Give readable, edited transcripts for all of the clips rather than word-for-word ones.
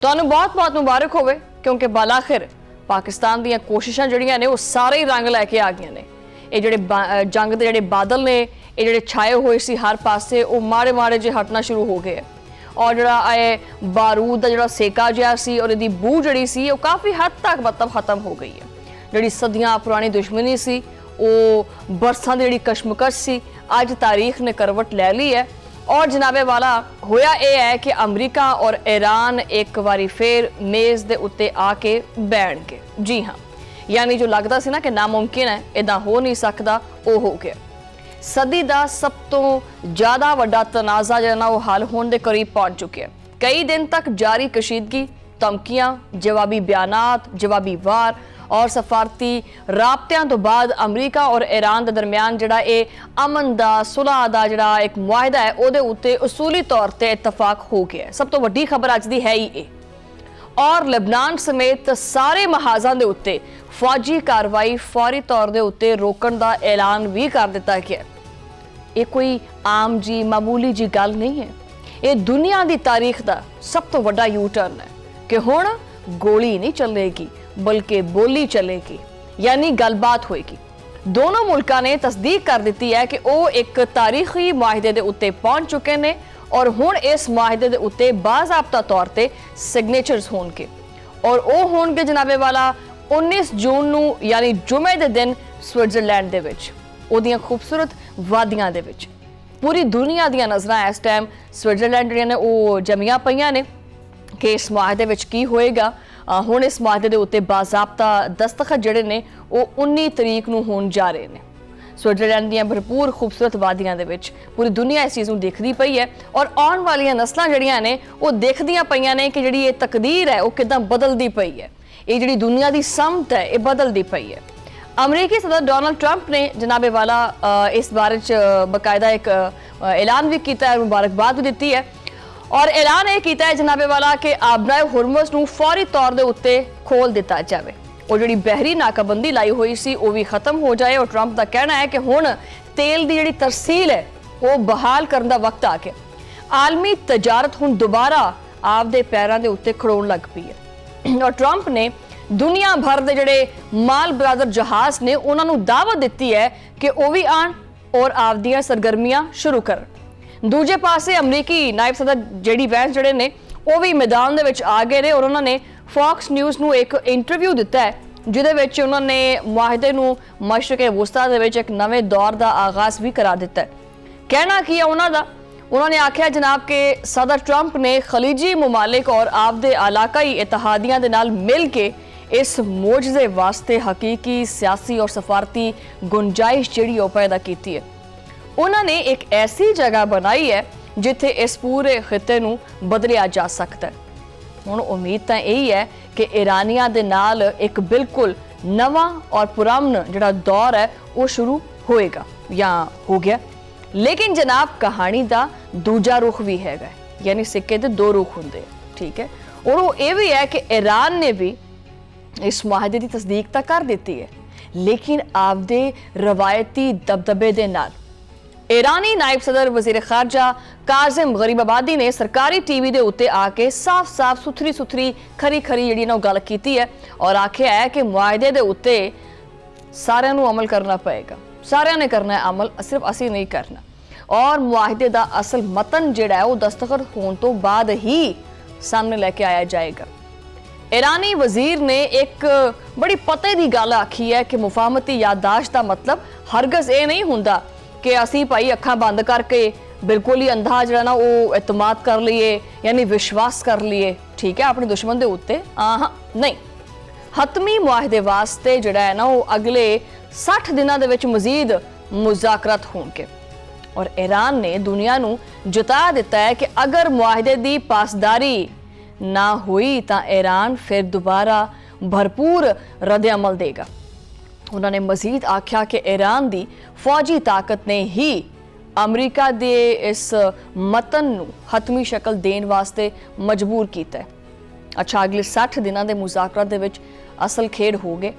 ਤੁਹਾਨੂੰ ਬਹੁਤ-ਬਹੁਤ ਮੁਬਾਰਕ ਹੋਵੇ क्योंकि बालाखिर पाकिस्तान ਦੀਆਂ ਕੋਸ਼ਿਸ਼ਾਂ ਜਿਹੜੀਆਂ ਨੇ ਉਹ ਸਾਰੇ ਹੀ ਰੰਗ ਲੈ ਕੇ ਆ ਗਈਆਂ ਨੇ। ਇਹ ਜਿਹੜੇ ਜੰਗ ਦੇ ਜਿਹੜੇ ਬਾਦਲ ਨੇ ਇਹ ਜਿਹੜੇ ਛਾਏ ਹੋਏ ਸੀ ਹਰ ਪਾਸੇ ਉਹ ਮਾੜੇ ਜਿਹੇ ਹਟਣਾ ਸ਼ੁਰੂ ਹੋ ਗਏ और ਜਿਹੜਾ ਇਹ ਬਾਰੂਦ ਦਾ ਜਿਹੜਾ ਸੇਕਾ ਜਿਹਾ ਸੀ और ਇਹਦੀ ਬੂ ਜਿਹੜੀ ਸੀ ਉਹ ਕਾਫੀ ਹੱਦ ਤੱਕ ਮਤਲਬ ਖਤਮ ਹੋ ਗਈ ਹੈ। ਜਿਹੜੀ ਸਦੀਆਂ ਪੁਰਾਣੀ ਦੁਸ਼ਮਣੀ ਸੀ ਉਹ ਬਰਸਾਂ ਦੀ ਜਿਹੜੀ ਕਸ਼ਮਕਸ਼ ਸੀ ਅੱਜ ਤਾਰੀਖ ਨੇ ਕਰਵਟ ਲੈ ਲਈ ਹੈ। और जनाबे वाला होया ये है कि अमरीका और ईरान एक बारी फिर मेज़ दे उत्ते आके बैठ गए। जी हाँ, यानी जो लगता सी ना कि नामुमकिन है इदा हो नहीं सकता वो हो गया। सदी का सब तो ज़्यादा वड्डा तनाज़ा जो हल होने के करीब पहुँच चुके हैं। कई दिन तक जारी कशीदगी, धमकियां, जवाबी बयानात, जवाबी वार और सफारती राबतियां तो बाद अमरीका और ईरान के दरमियान जिहड़ा ये अमन दा सुलह दा जिहड़ा एक मुआहिदा है उहदे उत्ते उसूली तौर ते इतफाक हो गया है। सब तो वड्डी खबर अज दी है ही ये। और लेबनान समेत सारे महाजां दे उत्ते फौजी कार्रवाई फौरी तौर दे उत्ते रोकण दा ऐलान भी कर दिता गया। ये कोई आम जी मामूली जी गल नहीं है, ये दुनिया दी तारीख दा सब तो वड्डा यू टर्न है कि हुण गोली नहीं चलेगी बल्कि बोली चलेगी, यानी गलबात होएगी। दोनों मुल्कां ने तस्दीक कर दी है कि वह एक तारीखी मुआहिदे दे उत्ते पहुंच चुके हैं और हुण इस मुआहिदे दे उत्ते बाज़ाब्ता तौर ते सिग्नेचर्स होणगे और वह होणगे जनाबे वाला 19 जून नूं यानी जुमे दे दिन स्विट्जरलैंड दे विच ओहदियां खूबसूरत वादियां दे विच। पूरी दुनिया दीयां नज़रां इस टाइम स्विट्जरलैंड जिहड़ियां ने ओह जमीआं पईयां ने कि इस मुआहिदे विच की होएगा। हुण इस मुआहिदे दे उत्ते बाज़ाब्ता दस्तखत जिहड़े ने ओह 19 तरीक नूं होण जा रहे ने। स्विट्जरलैंड दीयां भरपूर खूबसूरत वादियां दे विच पूरी दुनिया इस चीज़ नूं देखदी पई है और आउण वालियां नस्लां जिहड़ियां ने ओह देखदियां पईयां ने कि जिहड़ी ये तकदीर है ओह किदां बदलदी पई है। ये जिहड़ी दुनिया दी समत है ये बदलदी पई है। अमरीकी सदर डोनाल्ड ट्रंप ने जनाबे वाला इस बारे च बाकायदा एक ऐलान भी किया है, मुबारकबाद भी दी है और ऐलान यह किया है जनाबे वाला कि आबनाए हुरमुज़ नूं फौरी तौर दे उत्ते खोल दिता जाए और जिहड़ी बहरी नाकाबंदी लाई हुई सी वो भी खत्म हो जाए। और ट्रंप का कहना है कि हुण तेल की जिहड़ी तरसील है वो बहाल करने का वक्त आ गया। आलमी तजारत हुण दोबारा आपदे पैरां दे उत्ते खड़ोण लग पई है और ट्रंप ने दुनिया भर के जिहड़े माल बरादर जहाज ने उन्हां नूं दावत दित्ती है कि वो भी आण और आपदियां सरगर्मियां शुरू करन। दूजे पासे अमरीकी नायब सदर जेडी वैंस जिहड़े ने वो भी मैदान दे विच आ गए ने और उन्होंने फॉक्स न्यूज़ नूं एक इंटरव्यू दिता है जिहदे विच उन्होंने मुआहिदे नूं मशरक़े वुस्ता दे विच एक नवे दौर का आगाज़ भी करा दिता है। कहना की है उन्हां दा, उन्होंने आख्या जनाब कि सदर ट्रंप ने खलीजी ममालिक और आपदे इलाकाई इत्तेहादियां दे नाल मिल के इस मोजज़े वास्ते हकीकी सियासी और सफारती गुंजाइश जिहड़ी ओह पैदा कीती है। उन्होंने एक ऐसी जगह बनाई है जिथे इस पूरे खिते नूं बदलिया जा सकता है। हुण उम्मीद तां यही है कि ईरानियां दे नाल एक बिल्कुल नवा और पुराना जिहड़ा दौर है वो शुरू होएगा या हो गया। लेकिन जनाब कहानी दा दूजा रुख भी हैगा, यानी सिक्के दे दो रुख हुंदे, ठीक है। और वो ये भी है कि ईरान ने भी इस मुआहिदे की तस्दीक तां कर दी है लेकिन आपदे रवायती दबदबे दे नाल। ईरानी नायब सदर वजीर खारजा काजिम गरीबाबादी ने सरकारी टीवी के उत्ते आके साफ सुथरी खरी जी गल की है और आख्या है कि मुआहिदे के उत्ते सारिਆਂ ਨੂੰ अमल करना पएगा, सारिਆਂ ने करना है अमल, सिर्फ असी नहीं करना। और मुआहिदे का असल मतन जिहड़ा है वो दस्तखत होने तो बाद ही सामने लेके आया जाएगा। ईरानी वजीर ने एक बड़ी पते की गल आखी है कि मुफाहमती याददाश्त का मतलब हरगज ये नहीं हुंदा कि असी भाई अखां बंद करके बिल्कुल ही अंधा जिहड़ा ना वो एतमाद कर लीए यानी विश्वास कर लीए, ठीक है, अपने दुश्मन दे उत्ते। हाँ नहीं, हतमी मुआहिदे वास्ते जिहड़ा है ना वो अगले 60 दिनां दे विच मजीद मुज़ाकरात होणगे और ईरान ने दुनिया नूं जता दिता है कि अगर मुआहिदे दी पासदारी ना हुई तां ईरान फिर दोबारा भरपूर रद्द अमल देगा। उन्होंने मजीद आख्या कि ईरान की फौजी ताकत ने ही अमरीका के इस मतन नूं हतमी शक्ल देने वास्ते मजबूर किया है। अच्छा, अगले 60 दिनों के मुज़ाकरात दे विच असल खेड हो गए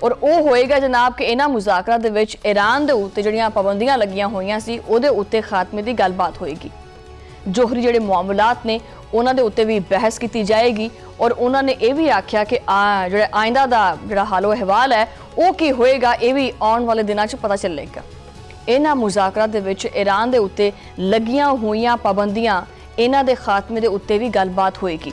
और वो होएगा जनाब कि इन्हां मुज़ाकरात दे विच ईरान दे उत्ते जिहड़ियां पाबंदियां लगियां होईयां सी उहदे उत्ते खात्मे की गलबात होएगी। जोहरी जिहड़े मामलात ने ਉਹਨਾਂ ਦੇ ਉੱਤੇ ਵੀ ਬਹਿਸ ਕੀਤੀ ਜਾਏਗੀ ਔਰ ਉਹਨਾਂ ਨੇ ਇਹ ਵੀ ਆਖਿਆ ਕਿ ਜਿਹੜਾ ਆਇੰਦਾ ਦਾ ਜਿਹੜਾ ਹਾਲੋ ਅਹਿਵਾਲ ਹੈ ਉਹ ਕੀ ਹੋਏਗਾ ਇਹ ਵੀ ਆਉਣ ਵਾਲੇ ਦਿਨਾਂ 'ਚ ਪਤਾ ਚੱਲੇਗਾ। ਇਹਨਾਂ ਮੁਜ਼ਾਕਰਾਂ ਦੇ ਵਿੱਚ ਈਰਾਨ ਦੇ ਉੱਤੇ ਲੱਗੀਆਂ ਹੋਈਆਂ ਪਾਬੰਦੀਆਂ ਇਹਨਾਂ ਦੇ ਖਾਤਮੇ ਦੇ ਉੱਤੇ ਵੀ ਗੱਲਬਾਤ ਹੋਏਗੀ।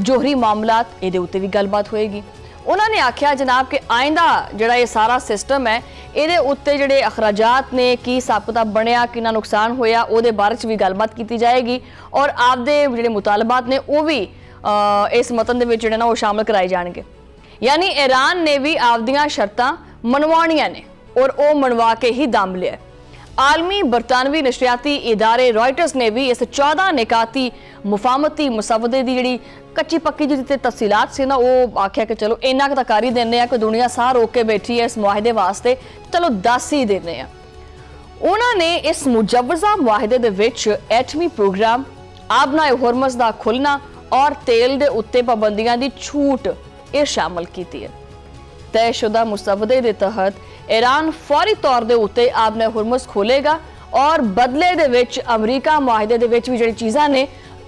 ਜੋਹਰੀ ਮਾਮਲਾਤ ਇਹਦੇ ਉੱਤੇ ਵੀ ਗੱਲਬਾਤ ਹੋਏਗੀ। ਉਹਨਾਂ ਨੇ ਆਖਿਆ ਜਨਾਬ ਕਿ ਆਇੰਦਾ ਜਿਹੜਾ ਇਹ ਸਾਰਾ ਸਿਸਟਮ ਹੈ ਇਹਦੇ ਉੱਤੇ ਜਿਹੜੇ ਅਖਰਾਜਾਤ ਨੇ ਕੀ ਹਿਸਾਬ ਕਿਤਾਬ ਬਣਿਆ ਕਿੰਨਾ ਨੁਕਸਾਨ ਹੋਇਆ ਉਹਦੇ ਬਾਰੇ 'ਚ ਵੀ ਗੱਲਬਾਤ ਕੀਤੀ ਜਾਏਗੀ ਔਰ ਆਪਦੇ ਜਿਹੜੇ ਮੁਤਾਲਬਾਤ ਨੇ ਉਹ ਵੀ ਇਸ ਮਤਨ ਦੇ ਵਿੱਚ ਜਿਹੜੇ ਨਾ ਉਹ ਸ਼ਾਮਲ ਕਰਾਏ ਜਾਣਗੇ। ਯਾਨੀ ਈਰਾਨ ਨੇ ਵੀ ਆਪਦੀਆਂ ਸ਼ਰਤਾਂ ਮਨਵਾਉਣੀਆਂ ਨੇ ਔਰ ਉਹ ਮਨਵਾ ਕੇ ਹੀ ਦਮ ਲਿਆ। ਆਲਮੀ ਬਰਤਾਨਵੀ ਨਸ਼ਰਿਆਤੀ ਇਦਾਰੇ ਰॉयटर्स ਨੇ ਵੀ ਇਸ 14 ਨਿਕਾਤੀ ਮੁਫਾਹਮਤੀ ਮੁਸਵਦੇ ਦੀ ਜਿਹੜੀ ਕੱਚੀ ਪੱਕੀ ਜਿਹੀ ਤੇ ਤਫਸੀਲਾਤ ਸੀ ਨਾ ਉਹ ਆਖਿਆ ਕਿ ਚਲੋ ਇੰਨਾ ਕੁ ਤਾਂ ਕਰ ਹੀ ਦਿੰਦੇ ਆ ਕਿ ਦੁਨੀਆ ਸਾਹ ਰੋਕ ਕੇ ਬੈਠੀ ਹੈ ਇਸ ਮੁਆਹਦੇ ਵਾਸਤੇ, ਚਲੋ ਦੱਸ ਹੀ ਦਿੰਦੇ ਆ। ਉਹਨਾਂ ਨੇ ਇਸ ਮੁਜਵਜ਼ਾ ਮੁਆਹਦੇ ਦੇ ਵਿੱਚ ਐਟਮੀ ਪ੍ਰੋਗਰਾਮ, ਆਬਨਾਏ ਹੁਰਮਜ਼ ਦਾ ਖੁੱਲਣਾ ਔਰ ਤੇਲ ਦੇ ਉੱਤੇ ਪਾਬੰਦੀਆਂ ਦੀ ਛੂਟ ਇਹ ਸ਼ਾਮਲ ਕੀਤੀ ਹੈ। ਤੈਅਸ਼ੁਦਾ ਮੁਸਵਦੇ ਦੇ ਤਹਿਤ ईरान फौरी तौर के उत्ते आबने हुरमुज़ खोलेगा और बदले दे विच अमरीका मुआहदे दे विच भी जिहड़ी चीज़ां ने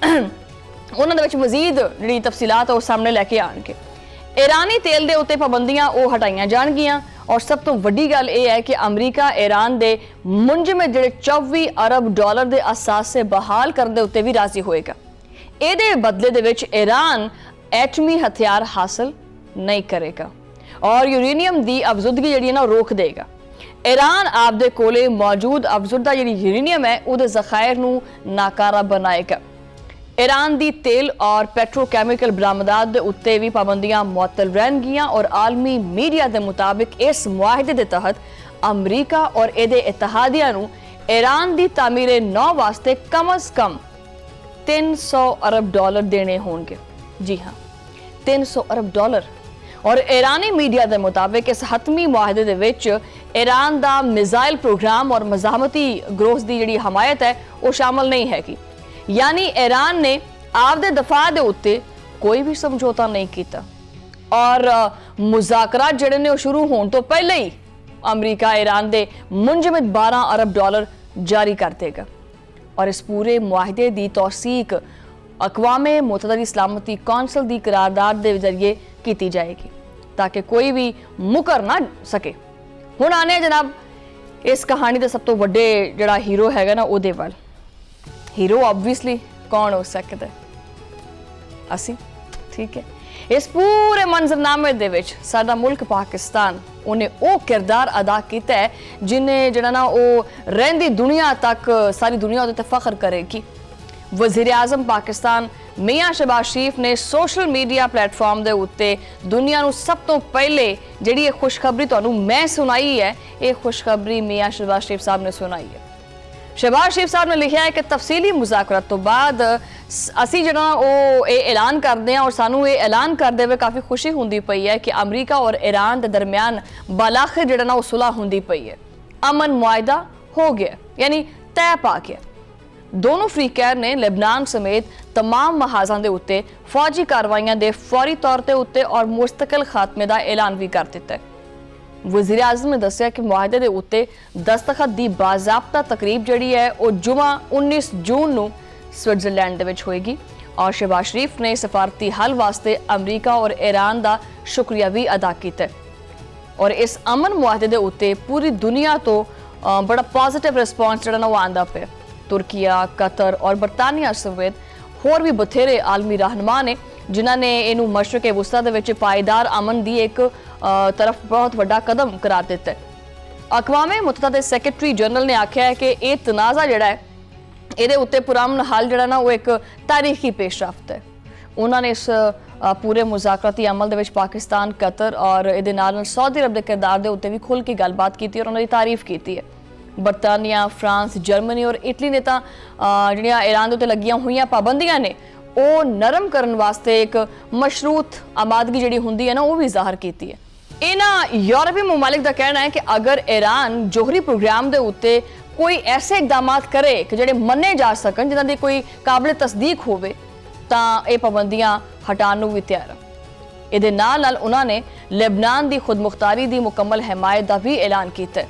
उन्हां दे विच मजीद जिहड़ी तफसीलात वो सामने लैके आउणगे। ईरानी तेल के उत्ते पाबंदियां वो हटाईयां जाणगियां और सब तो वड्डी गल यह है कि अमरीका ईरान के मुंजमे जिहड़े 24 अरब डॉलर के असासे बहाल करने दे उत्ते भी राजी होएगा। इहदे बदले दे विच ईरान एटमी हथियार हासिल नहीं करेगा और यूरेनियम की अफजुदगी जी ना रोक देगा। ईरान आपदे कोले मौजूद अफजुदा जी यूरेनियम है उहदे ज़खायर नूं नाकारा बनाएगा। ईरान की तेल और पेट्रोकैमिकल बरामदात के उत्ते भी पाबंदियां मुअत्तल रहनगियां और आलमी मीडिया के मुताबिक इस मुआहदे के तहत अमरीका और इहदे इत्तेहादियां नूं ईरान की तामीरे नौ वास्ते कम अज़ कम 300 अरब डॉलर देने होंगे। जी हाँ, 300 अरब डॉलर। और ईरानी मीडिया के मुताबिक इस हतमी मुआहदे दे विच ईरान का मिसाइल प्रोग्राम और मज़ाहमती ग्रोह की जिहड़ी हमायत है वो शामिल नहीं हैगी। यानी ईरान ने आपदे दफा दे उत्ते कोई भी समझौता नहीं किया और मुज़ाकरात जिहड़े ने शुरू होने तो पहले ही अमरीका ईरान के मुंजमद 12 अरब डॉलर जारी कर देगा और इस पूरे मुआहदे की तौसीक अक़वामे मुत्तहिदा सलामती कौंसल की करारदाद के जरिए की जाएगी ताकि कोई भी मुकर ना सके। हुण आने जनाब इस कहानी का सब तो वड्डे जिहड़ा हीरो हैगा ना उहदे वल। हीरो ऑब्वियसली कौन हो सकता है? असी, ठीक है। इस पूरे मंजरनामे दे विच साडा मुल्क पाकिस्तान उन्हें वो किरदार अदा किया है जिन्हें जिहड़ा ना वो रहिंदी दुनिया तक सारी दुनिया उहदे ते फख्र करेगी। वज़ीर आज़म पाकिस्तान मियाँ शहबाज शरीफ ने सोशल मीडिया प्लेटफॉर्म के उत्ते दुनिया नूं सब तो पहले जिहड़ी खुशखबरी तुहानूं मैं सुनाई है ये खुशखबरी मियाँ शहबाज शरीफ साहब ने सुनाई है। शहबाज शरीफ साहब ने लिखा है कि तफसीली मुज़ाकरात तो बाद असी जिहड़ा वो ये ऐलान करते हैं और सानूं ये ऐलान करते हुए काफ़ी खुशी होंदी पई है कि अमरीका और ईरान के दरम्यान बालाखिर जिहड़ा ना वो सुलह होंदी पई है। अमन मुआहदा हो गया यानी तय पा गया। दोनों फ्रीकैर ने लेबनान समेत तमाम महाजां दे उत्ते फौजी कार्रवाइयां दे फौरी तौर ते उत्ते और मुस्तकिल खात्मे का ऐलान भी कर दिता है। वज़ीर आज़म ने दस्सिया कि मुआहदे दे उत्ते दस्तखत की बाज़ाब्ता तकरीब जिहड़ी है वो जुमा 19 जून नूं स्विट्ज़रलैंड दे विच होएगी और शहबाज शरीफ ने सफारती हल वास्ते अमरीका और ईरान का शुक्रिया भी अदा किया और इस अमन मुआहदे दे उत्ते पूरी दुनिया तो बड़ा पॉजिटिव रिस्पॉन्स जिहड़ा ना वो आंदा पिया। तुर्किया, कतर और बरतानिया समेत होर भी बथेरे आलमी रहनुमा ने जिन्हां ने इनू मशरक़े वुस्ता दे विच पायदार अमन की एक तरफ बहुत वड्डा कदम करार दिता है। अक़वामे मुत्तहिदा दे सैकटरी जनरल ने आख्या है कि ये तनाज़ा जिहड़ा है इहदे उत्ते पुरअमन हल जिहड़ा ना वो एक तारीखी पेशरफ्त है। उन्होंने इस पूरे मुज़ाकराती अमल दे विच पाकिस्तान, कतर और इहदे नाल सऊदी अरब के किरदार दे उत्ते भी खुल के गलबात की और उन्होंने तारीफ की है। बरतानिया, फ्रांस, जर्मनी और इटली ने तो जिहड़ियां ईरान दे उत्ते लगियां होईयां पाबंदियां ने वो नरम करने वास्ते एक मशरूत आमादगी जिहड़ी हुंदी है ना वो भी जाहिर की है। इन्हां यूरोपी मुमालिक का कहना है कि अगर ईरान जोहरी प्रोग्राम के उत्ते कोई ऐसे इकदाम करे कि जिहड़े मन्ने जा सकन जिन्हां दी कोई काबिल तस्दीक होवे तां ये पाबंदियां हटाउण नूं भी तैयार है। इहदे नाल उन्होंने लेबनान की खुदमुख्तारी की मुकम्मल हिमायत का भी ऐलान किया है।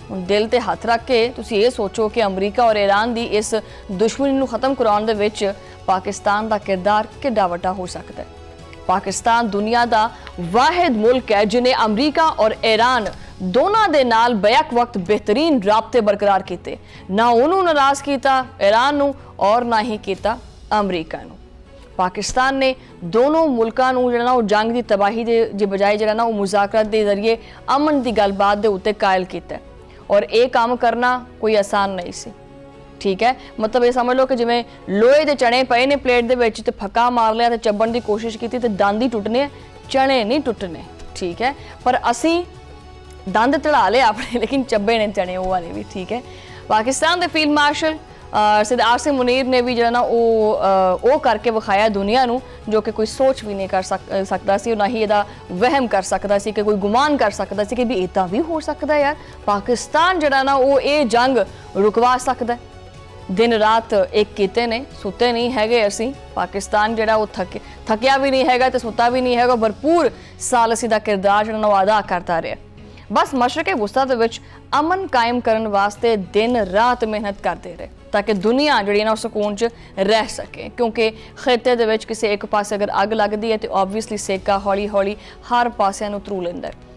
हुण दिल ते हथ रख के तुसीं ये सोचो कि अमरीका और ईरान की इस दुश्मनी नूं खत्म कराउण दे विच पाकिस्तान का किरदार किड्डा वड्डा हो सकता है। पाकिस्तान दुनिया का वाहिद मुल्क है जिन्हें अमरीका और ईरान दोनों दे नाल बैक वक्त बेहतरीन राबते बरकरार किए, ना उन्होंने नाराज किया ईरान नूं और ना ही किया अमरीका नूं। पाकिस्तान ने दोनों मुल्कां नूं जिहड़ा ना वो जंग की तबाही के बजाय जिहड़ा ना वो मुज़ाकरात के जरिए अमन की गलबात के उत्ते कायल किया, और ये काम करना कोई आसान नहीं सी। ठीक है, मतलब ये समझ लो कि जिवें लोहे के चने पे ने प्लेट दे विच ते फक्का मार लिया, चब्बण की कोशिश की तो दंद ही टुटने, चने नहीं टुटने। ठीक है, पर असी दंद चढ़ा ले अपने, लेकिन चब्बे ने चने वो वाले भी। ठीक है, पाकिस्तान के फील्ड मार्शल सरदार सिंह मुनीर ने भी जो ना वो करके विखाया दुनिया नूं, जो कि कोई सोच भी नहीं कर सकता सी, ना ही इहदा वहम कर सकता सी, कि कोई गुमान कर सकता सी कि भी इदा भी हो सकता है यार, पाकिस्तान जो ना वो ये जंग रुकवा सकता है। दिन रात एक कीते ने, सुते नहीं हैगे असी। पाकिस्तान जो वो थकिया भी नहीं हैगा ते सुता भी नहीं हैगा, भरपूर साल असी दा किरदार जो वो अदा करता रहा। बस मशरक़े वुस्ता दे विच अमन कायम करन वास्ते दिन रात मेहनत करते रहे, ताकि दुनिया जी ना सुकून च रह सके, क्योंकि खिते दे विच किसी एक पासे अगर अग लगती है तो ऑबवियसली सेका हौली हौली हर पासिਆਂ ਨੂੰ ਧਰੂ ਲੈਂਦਾ है।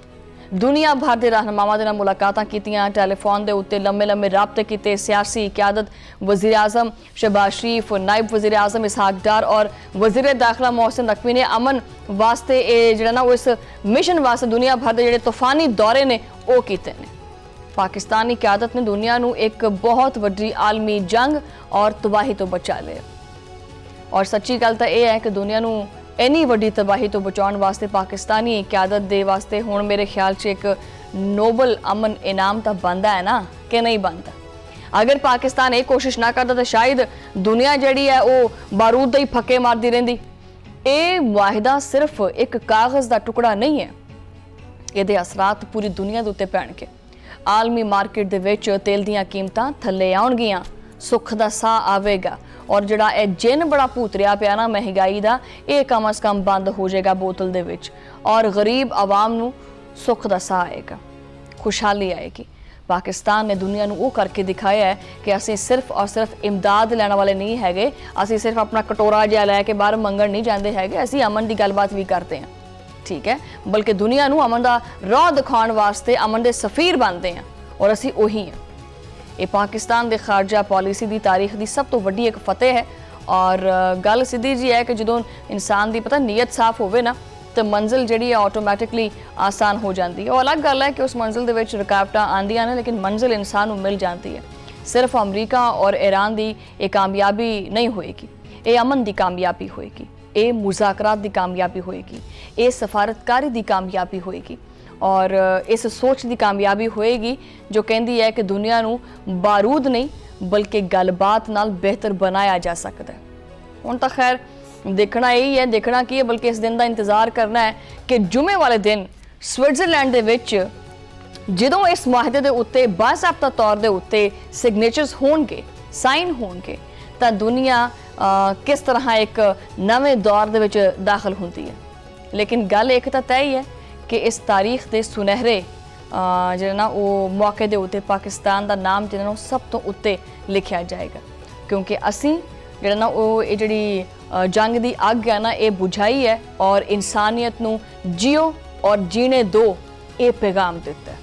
दुनिया भर के रहनुमावां दे नाल मुलाकातां कीतियां, टैलीफोन के उत्ते लंबे लंबे राबते किए, सियासी क्यादत वज़ीर आज़म शहबाज शरीफ, नायब वज़ीर आज़म इसहाक डार और वज़ीर दाखिला मोहसिन नकवी ने अमन वास्ते जो ना वो इस मिशन वास्ते दुनिया भर के जोड़े तूफानी दौरे ने वो किए ने। पाकिस्तानी क्यादत ने दुनिया नूं एक बहुत वड्डी आलमी जंग और तबाही तो बचा लिया, और सच्ची गल तो यह है कि दुनिया नूं इन्नी वड्डी तबाही तो बचाने वास्ते पाकिस्तानी क्यादत दे वास्ते हुण मेरे ख्याल च एक नोबल अमन इनाम तो बनता है ना, कि नहीं बनता। अगर पाकिस्तान ये कोशिश ना करता तो शायद दुनिया जिहड़ी है वो बारूद दे ही फक्के मारती रहिंदी। ये वाहिदा सिर्फ एक कागज़ का टुकड़ा नहीं है, ये असरात पूरी दुनिया के उत्ते पैणगे। आलमी मार्केट दे विच तेल दीयां कीमतां थल्ले आउणगीआं, सुख दा साह आवेगा, और जिहड़ा ए जिन बड़ा भूतरिया पिया ना महंगाई दा, ये कम अज़ कम बंद हो जाएगा बोतल दे विच, और गरीब आवाम नूं सुख दा साह आएगा, खुशहाली आएगी। पाकिस्तान ने दुनिया नूं वो करके दिखाया है कि असीं सिर्फ और सिर्फ इमदाद लैण वाले नहीं हैगे, असीं सिर्फ अपना कटोरा जिहा लैके बाहर मंगण नहीं जांदे हैगे, असीं अमन की गलबात भी करते हैं। ठीक है, बल्कि दुनिया नूं अमन का राह दिखाउण वास्ते अमन के सफीर बनते हैं, और असीं उही हैं। ये पाकिस्तान के खारजा पॉलिसी की तारीख की सब तो वड्डी एक फतेह है, और गल सीधी जी है कि जो इंसान की पता नीयत साफ होवे ना, तो मंजिल जी है ऑटोमैटिकली आसान हो जाती है। और अलग गल है कि उस मंजिल के विच रुकावटां आंदियां ने, लेकिन मंजिल इंसान को मिल जाती है। सिर्फ अमरीका और ईरान की ये कामयाबी नहीं होएगी, ये अमन की कामयाबी होएगी, ये मुज़ाकरात की कामयाबी होएगी, ये सफारतकारी की कामयाबी होएगी, और इस सोच की कामयाबी होएगी जो कहती है कि दुनिया नूं बारूद नहीं बल्कि गलबात नाल बेहतर बनाया जा सकता है। हुण तां खैर देखना यही है, देखना की है बल्कि इस दिन का इंतज़ार करना है कि जुमे वाले दिन स्विट्जरलैंड दे विच जदों इस माहदे दे उत्ते बाज़ाब्ता तौर दे उत्ते सिग्नेचर्स होणगे, साइन होणगे, तां दुनिया किस तरह एक नवे दौर दे विच दाखिल होंदी है। लेकिन गल एक तां तय ही है कि इस तारीख के सुनहरे जो ना वो मौके के उत्ते पाकिस्तान का नाम जो ना सब तो उत्ते लिखा जाएगा, क्योंकि असी जो ना वो जी जंग की अग है ना ये बुझाई है, और इंसानियत नूं जियो और जीने दो ये पैगाम दिता है।